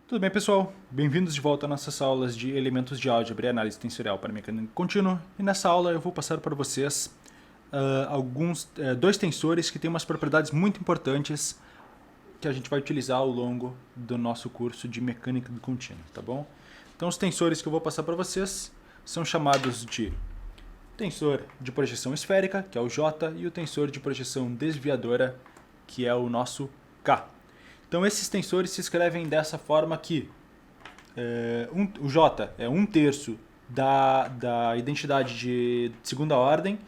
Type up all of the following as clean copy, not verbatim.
Tudo bem, pessoal? Bem-vindos de volta às nossas aulas de elementos de álgebra e análise tensorial para mecânica contínua. E nessa aula eu vou passar para vocês dois tensores que têm umas propriedades muito importantes que a gente vai utilizar ao longo do nosso curso de mecânica contínua, tá bom? Então os tensores que eu vou passar para vocês são chamados de tensor de projeção esférica, que é o J, e o tensor de projeção desviadora, que é o nosso K. Então esses tensores se escrevem dessa forma que o J é 1/3 da identidade de segunda ordem,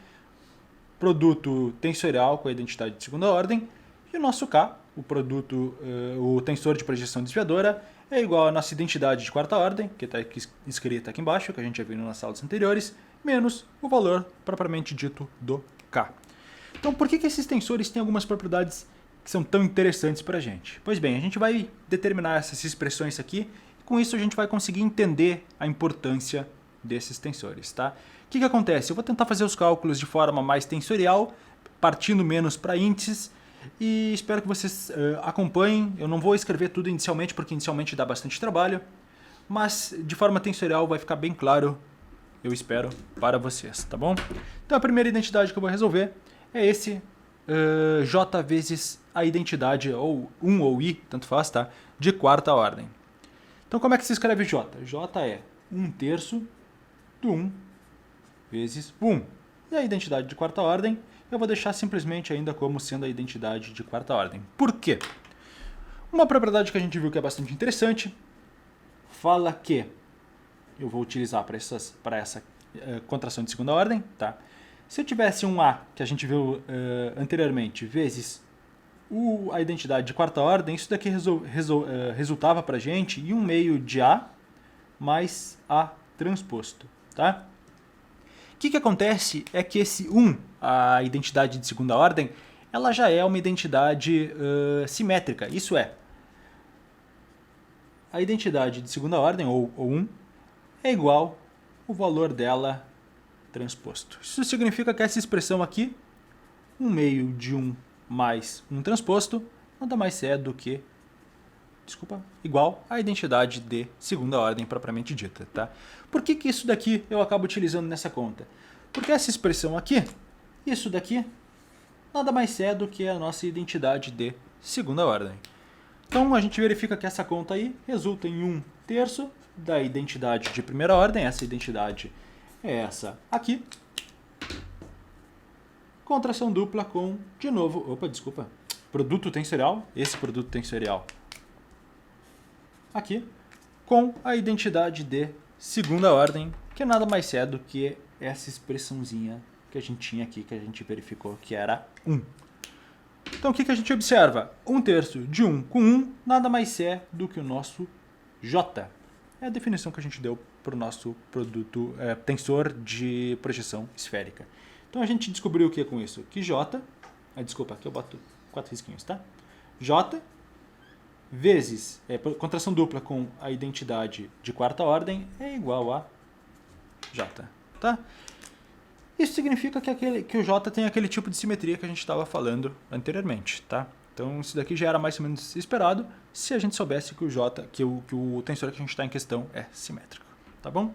produto tensorial com a identidade de segunda ordem, e o nosso K, o tensor de projeção desviadora, é igual à nossa identidade de quarta ordem, que está escrita aqui embaixo, que a gente já viu nas aulas anteriores, menos o valor propriamente dito do K. Então por que esses tensores têm algumas propriedades que são tão interessantes para a gente? Pois bem, a gente vai determinar essas expressões aqui e com isso a gente vai conseguir entender a importância desses tensores, tá? O que acontece? Eu vou tentar fazer os cálculos de forma mais tensorial, partindo menos para índices, e espero que vocês acompanhem. Eu não vou escrever tudo inicialmente, porque inicialmente dá bastante trabalho, mas de forma tensorial vai ficar bem claro, eu espero, para vocês, tá bom? Então a primeira identidade que eu vou resolver é esse J vezes a identidade, ou 1 ou I, tanto faz, tá? De quarta ordem. Então como é que se escreve J? J é 1/3 do 1 vezes 1. E a identidade de quarta ordem eu vou deixar simplesmente ainda como sendo a identidade de quarta ordem. Por quê? Uma propriedade que a gente viu que é bastante interessante fala que eu vou utilizar para essa contração de segunda ordem, tá? Se eu tivesse um A, que a gente viu anteriormente, vezes a identidade de quarta ordem, isso daqui resultava para a gente em 1/2 de A mais A transposto, tá? O que acontece é que esse 1, a identidade de segunda ordem, ela já é uma identidade simétrica. Isso é, a identidade de segunda ordem, ou 1, é igual ao valor dela transposto. Isso significa que essa expressão aqui, 1/2 de 1 mais 1 transposto, nada mais é do que, igual à identidade de segunda ordem propriamente dita, tá? Por que isso daqui eu acabo utilizando nessa conta? Porque essa expressão aqui, isso daqui, nada mais é do que a nossa identidade de segunda ordem. Então a gente verifica que essa conta aí resulta em 1/3 da identidade de primeira ordem, essa identidade é essa aqui. Contração dupla com, de novo, produto tensorial, esse produto tensorial aqui, com a identidade de segunda ordem, que nada mais é do que essa expressãozinha que a gente tinha aqui, que a gente verificou que era 1. Então o que a gente observa? 1/3 de 1 com 1 nada mais é do que o nosso J. É a definição que a gente deu para o nosso tensor de projeção esférica. Então a gente descobriu o que com isso? Que J, aqui eu boto 4 risquinhos, tá? J vezes contração dupla com a identidade de quarta ordem é igual a J, tá? Isso significa que o J tem aquele tipo de simetria que a gente estava falando anteriormente, tá? Então isso daqui já era mais ou menos esperado se a gente soubesse que o tensor que a gente está em questão é simétrico, tá bom?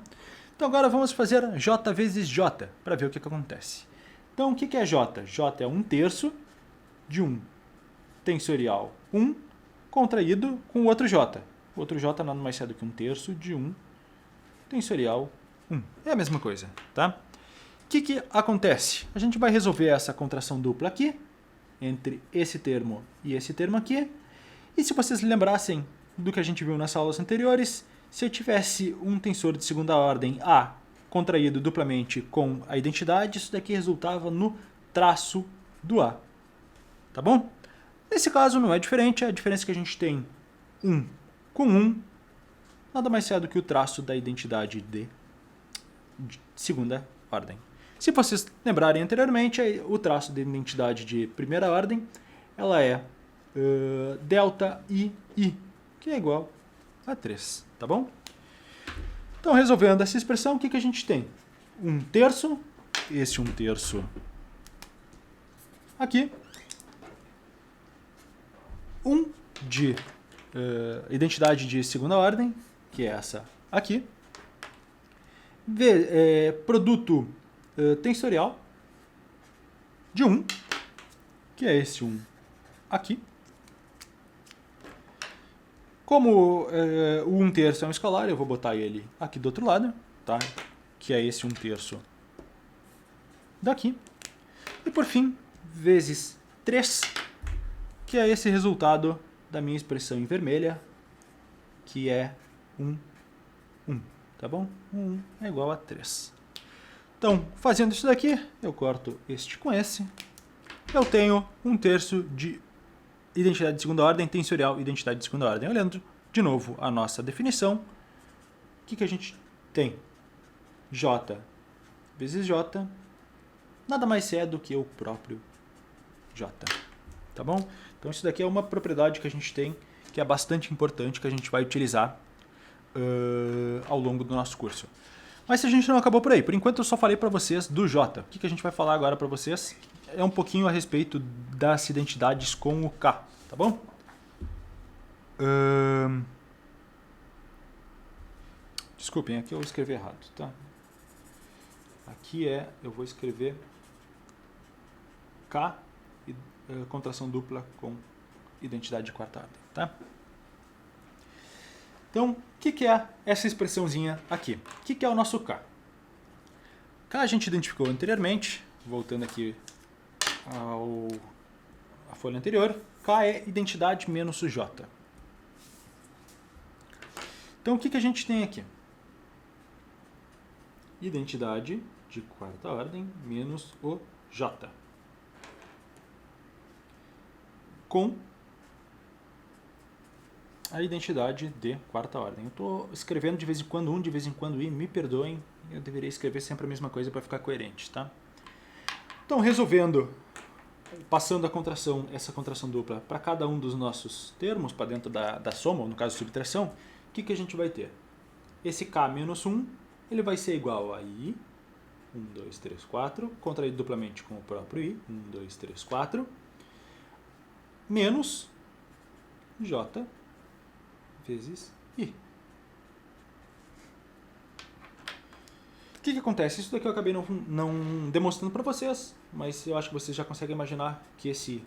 Então agora vamos fazer J vezes J para ver o que acontece. Então o que é J? J é 1/3 de 1 tensorial 1 contraído com o outro J. O outro J nada mais é do que 1/3 de 1 tensorial 1. É a mesma coisa, tá? O que acontece? A gente vai resolver essa contração dupla aqui, entre esse termo e esse termo aqui. E se vocês lembrassem do que a gente viu nas aulas anteriores, se eu tivesse um tensor de segunda ordem A contraído duplamente com a identidade, isso daqui resultava no traço do A. Tá bom? Nesse caso não é diferente, a diferença é que a gente tem 1 com 1, nada mais é do que o traço da identidade de segunda ordem. Se vocês lembrarem anteriormente, o traço da identidade de primeira ordem, ela é delta I, que é igual a 3, tá bom? Então, resolvendo essa expressão, o que a gente tem? 1/3, esse 1/3 aqui, 1 de identidade de segunda ordem, que é essa aqui, produto tensorial de 1, que é esse 1 aqui. Como o 1/3 é um escalar, eu vou botar ele aqui do outro lado, tá? Que é esse 1/3 daqui. E por fim, vezes 3, que é esse resultado da minha expressão em vermelha, que é 1, tá bom? 1 é igual a 3. Então, fazendo isso daqui, eu corto este com esse. Eu tenho 1/3 de identidade de segunda ordem, tensorial, identidade de segunda ordem. Olhando de novo a nossa definição, o que a gente tem? J vezes J, nada mais é do que o próprio J. Tá bom? Então isso daqui é uma propriedade que a gente tem, que é bastante importante, que a gente vai utilizar ao longo do nosso curso. Mas se a gente não acabou por aí, por enquanto eu só falei para vocês do J. O que a gente vai falar agora para vocês é um pouquinho a respeito das identidades com o K, tá bom? Desculpem, aqui eu escrevi errado, tá? Aqui eu vou escrever K, contração dupla com identidade de quarta ordem, tá? Então, o que é essa expressãozinha aqui? O que é o nosso K? K a gente identificou anteriormente, voltando aqui à folha anterior, K é identidade menos o J. Então, o que a gente tem aqui? Identidade de quarta ordem menos o J. Com a identidade de quarta ordem. Eu estou escrevendo de vez em quando de vez em quando i, me perdoem, eu deveria escrever sempre a mesma coisa para ficar coerente, tá? Então, passando essa contração dupla para cada um dos nossos termos, para dentro da soma, ou no caso subtração, o que a gente vai ter? Esse K menos 1, ele vai ser igual a I, 1, 2, 3, 4, contraído duplamente com o próprio I, 1, 2, 3, 4, menos J vezes I. O que acontece? Isso daqui eu acabei não demonstrando para vocês, mas eu acho que vocês já conseguem imaginar que esse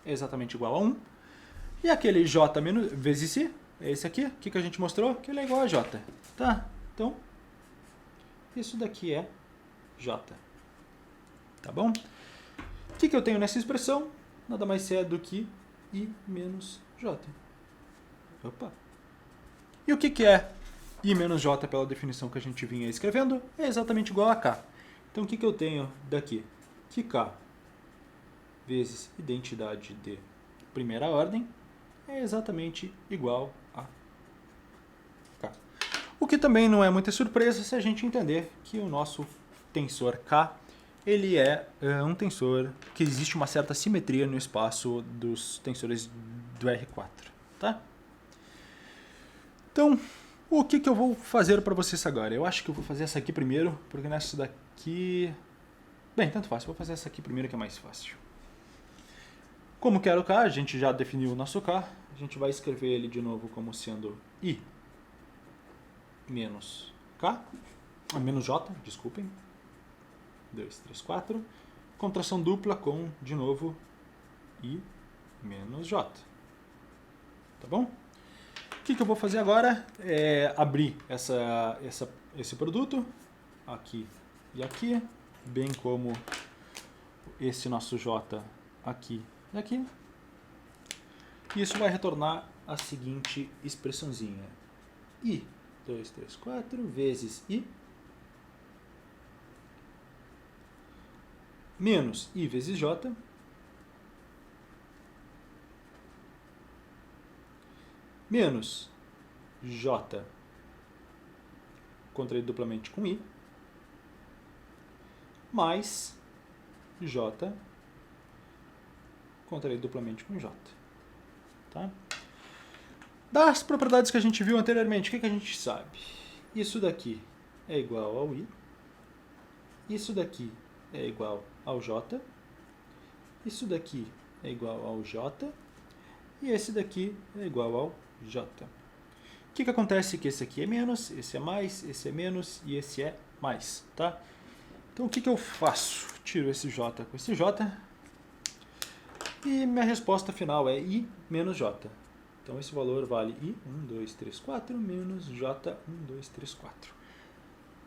é exatamente igual a 1. E aquele J menos, vezes I, é esse aqui. O que a gente mostrou? Que ele é igual a J. Tá? Então, isso daqui é J. Tá bom? O que eu tenho nessa expressão? Nada mais é do que I menos J. Opa! E o que é I menos J pela definição que a gente vinha escrevendo? É exatamente igual a K. Então o que eu tenho daqui? Que K vezes identidade de primeira ordem é exatamente igual a K. O que também não é muita surpresa se a gente entender que o nosso tensor K ele é um tensor que existe uma certa simetria no espaço dos tensores do R4. Tá? Então, o que eu vou fazer para vocês agora? Eu acho que eu vou fazer essa aqui primeiro, porque nessa daqui... Bem, tanto faz, vou fazer essa aqui primeiro que é mais fácil. Como quero o K, a gente já definiu o nosso K, a gente vai escrever ele de novo como sendo I menos K, menos J, desculpem. 2, 3, 4. Contração dupla com, de novo, I menos J. Tá bom? O que eu vou fazer agora é abrir esse produto, aqui e aqui, bem como esse nosso J aqui e aqui. E isso vai retornar a seguinte expressãozinha. I, 2, 3, 4, vezes I, menos I vezes J, menos J contraído duplamente com I, mais J contraído duplamente com J. Tá? Das propriedades que a gente viu anteriormente, o que a gente sabe? Isso daqui é igual ao I, isso daqui é igual ao J, isso daqui é igual ao J, e esse daqui é igual ao J. O que acontece? Que esse aqui é menos, esse é mais, esse é menos e esse é mais, tá? Então o que eu faço? Tiro esse J com esse J e minha resposta final é I menos J. Então esse valor vale I, 1, 2, 3, 4, menos J, 1, 2, 3, 4.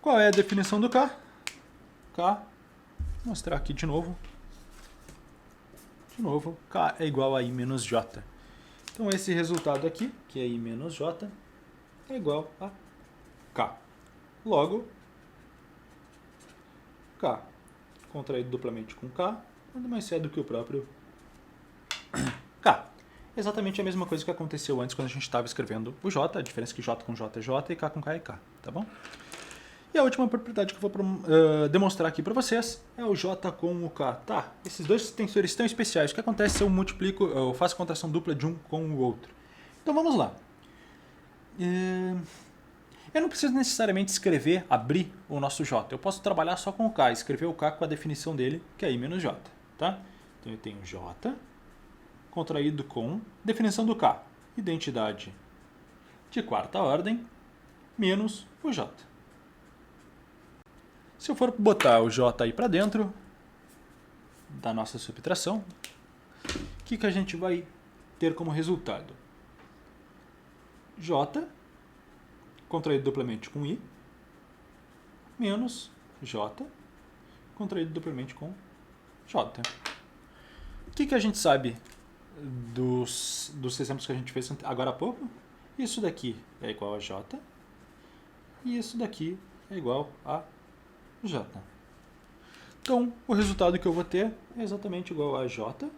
Qual é a definição do K? K, vou mostrar aqui de novo. K é igual a I menos J. Então esse resultado aqui, que é I menos J, é igual a K. Logo, K contraído duplamente com K, nada mais é do que o próprio K. Exatamente a mesma coisa que aconteceu antes quando a gente estava escrevendo o J, a diferença é que J com J é J e K com K é K, tá bom? E a última propriedade que eu vou demonstrar aqui para vocês é o J com o K. Tá, esses dois tensores tão especiais, o que acontece se eu faço contração dupla de um com o outro? Então vamos lá. Eu não preciso necessariamente abrir o nosso J. Eu posso trabalhar só com o K, escrever o K com a definição dele, que é I menos J. Tá? Então eu tenho J contraído com definição do K, identidade de quarta ordem, menos o J. Se eu for botar o J aí para dentro da nossa subtração, o que a gente vai ter como resultado? J contraído duplamente com I, menos J contraído duplamente com J. O que a gente sabe dos exemplos que a gente fez agora há pouco? Isso daqui é igual a J e isso daqui é igual a J. Então, o resultado que eu vou ter é exatamente igual a J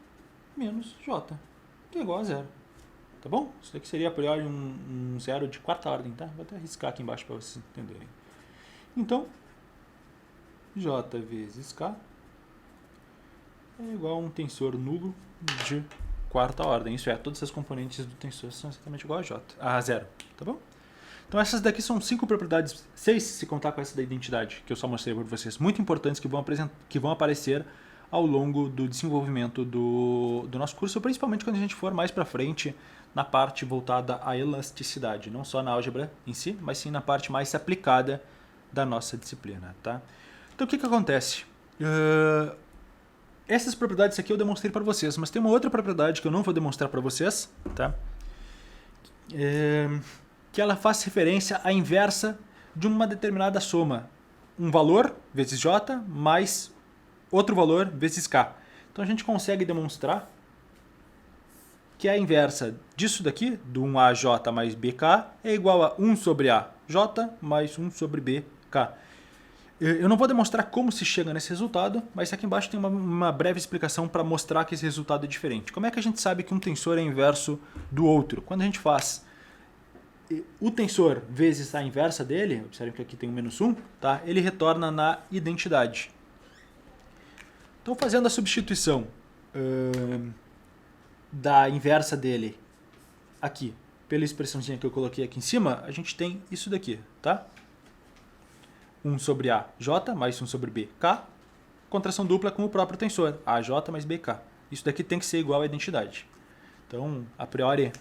menos J, que é igual a zero. Tá bom? Isso daqui seria a priori um zero de quarta ordem, tá? Vou até riscar aqui embaixo para vocês entenderem. Então, J vezes K é igual a um tensor nulo de quarta ordem. Isso é, todas as componentes do tensor são exatamente igual a zero. Tá bom? Então essas daqui são 5 propriedades, 6 se contar com essa da identidade, que eu só mostrei para vocês, muito importantes que vão aparecer ao longo do desenvolvimento do nosso curso, principalmente quando a gente for mais para frente na parte voltada à elasticidade, não só na álgebra em si, mas sim na parte mais aplicada da nossa disciplina. Tá? Então o que acontece? Essas propriedades aqui eu demonstrei para vocês, mas tem uma outra propriedade que eu não vou demonstrar para vocês, tá? Que ela faz referência à inversa de uma determinada soma. Um valor vezes J mais outro valor vezes K. Então a gente consegue demonstrar que a inversa disso daqui, do 1AJ mais BK, é igual a 1 sobre AJ mais 1 sobre BK. Eu não vou demonstrar como se chega nesse resultado, mas aqui embaixo tem uma breve explicação para mostrar que esse resultado é diferente. Como é que a gente sabe que um tensor é inverso do outro? Quando a gente faz o tensor vezes a inversa dele, observem que aqui tem um menos 1, tá? Ele retorna na identidade. Então, fazendo a substituição da inversa dele aqui, pela expressãozinha que eu coloquei aqui em cima, a gente tem isso daqui, tá? 1 sobre AJ mais 1 sobre BK, contração dupla com o próprio tensor, AJ mais BK. Isso daqui tem que ser igual à identidade. Então, a priori,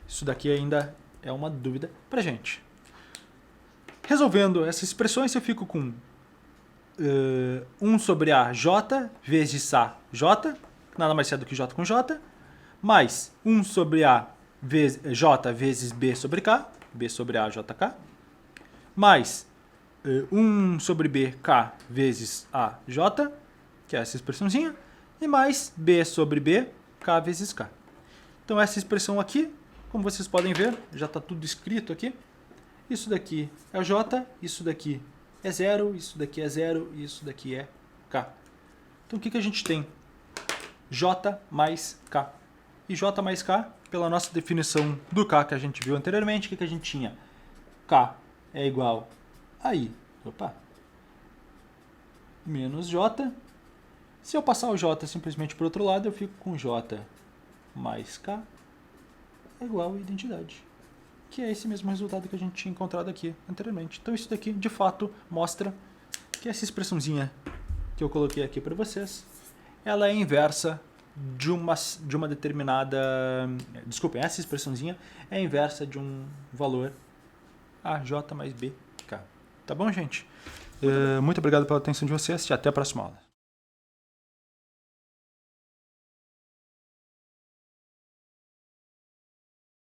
isso daqui ainda é uma dúvida pra gente. Resolvendo essas expressões, eu fico com 1 sobre AJ vezes AJ, nada mais é do que J com J, mais 1 sobre A vezes J vezes B sobre K, B sobre A, JK, mais 1 sobre BK vezes AJ, que é essa expressãozinha, e mais B sobre B, K vezes K. Então essa expressão aqui, como vocês podem ver, já está tudo escrito aqui. Isso daqui é J, isso daqui é 0, isso daqui é 0 e isso daqui é K. Então o que a gente tem? J mais K. E J mais K, pela nossa definição do K que a gente viu anteriormente, o que a gente tinha? K é igual a I menos J. Se eu passar o J simplesmente para o outro lado, eu fico com J mais K é igual a identidade, que é esse mesmo resultado que a gente tinha encontrado aqui anteriormente. Então isso daqui, de fato, mostra que essa expressãozinha que eu coloquei aqui para vocês, ela é inversa de uma determinada... Desculpem, essa expressãozinha é a inversa de um valor AJ mais BK. Tá bom, gente? Muito obrigado pela atenção de vocês e até a próxima aula.